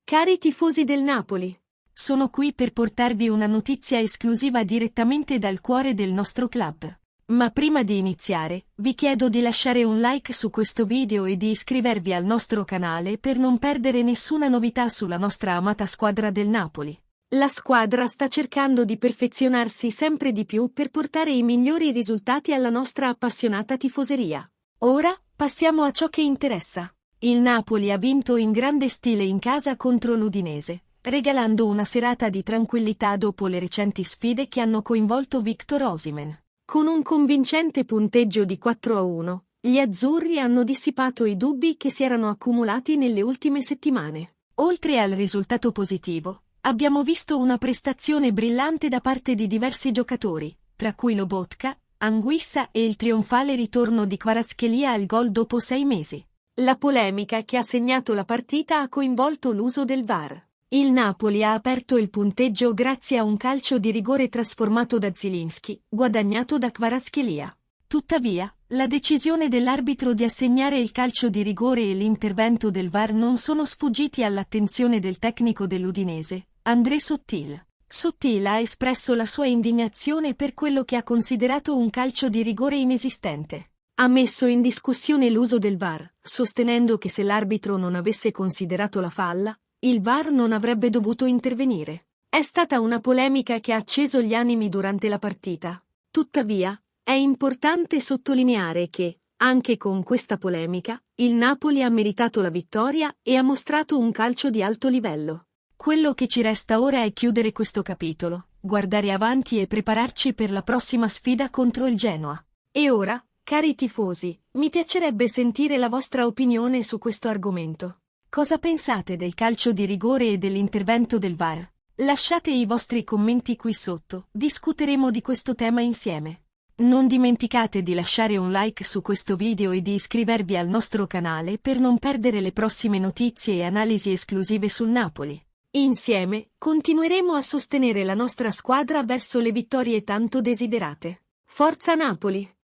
Cari tifosi del Napoli, sono qui per portarvi una notizia esclusiva direttamente dal cuore del nostro club. Ma prima di iniziare, vi chiedo di lasciare un like su questo video e di iscrivervi al nostro canale per non perdere nessuna novità sulla nostra amata squadra del Napoli. La squadra sta cercando di perfezionarsi sempre di più per portare i migliori risultati alla nostra appassionata tifoseria. Ora, passiamo a ciò che interessa. Il Napoli ha vinto in grande stile in casa contro l'Udinese, regalando una serata di tranquillità dopo le recenti sfide che hanno coinvolto Victor Osimhen. Con un convincente punteggio di 4-1, gli azzurri hanno dissipato i dubbi che si erano accumulati nelle ultime settimane. Oltre al risultato positivo, abbiamo visto una prestazione brillante da parte di diversi giocatori, tra cui Lobotka, Anguissa e il trionfale ritorno di Kvaratskhelia al gol dopo 6 mesi. La polemica che ha segnato la partita ha coinvolto l'uso del VAR. Il Napoli ha aperto il punteggio grazie a un calcio di rigore trasformato da Zielinski, guadagnato da Kvaratskhelia. Tuttavia, la decisione dell'arbitro di assegnare il calcio di rigore e l'intervento del VAR non sono sfuggiti all'attenzione del tecnico dell'Udinese, André Sottil. Sottil ha espresso la sua indignazione per quello che ha considerato un calcio di rigore inesistente. Ha messo in discussione l'uso del VAR, sostenendo che se l'arbitro non avesse considerato la falla, il VAR non avrebbe dovuto intervenire. È stata una polemica che ha acceso gli animi durante la partita. Tuttavia, è importante sottolineare che, anche con questa polemica, il Napoli ha meritato la vittoria e ha mostrato un calcio di alto livello. Quello che ci resta ora è chiudere questo capitolo, guardare avanti e prepararci per la prossima sfida contro il Genoa. E ora, cari tifosi, mi piacerebbe sentire la vostra opinione su questo argomento. Cosa pensate del calcio di rigore e dell'intervento del VAR? Lasciate i vostri commenti qui sotto, discuteremo di questo tema insieme. Non dimenticate di lasciare un like su questo video e di iscrivervi al nostro canale per non perdere le prossime notizie e analisi esclusive sul Napoli. Insieme, continueremo a sostenere la nostra squadra verso le vittorie tanto desiderate. Forza Napoli!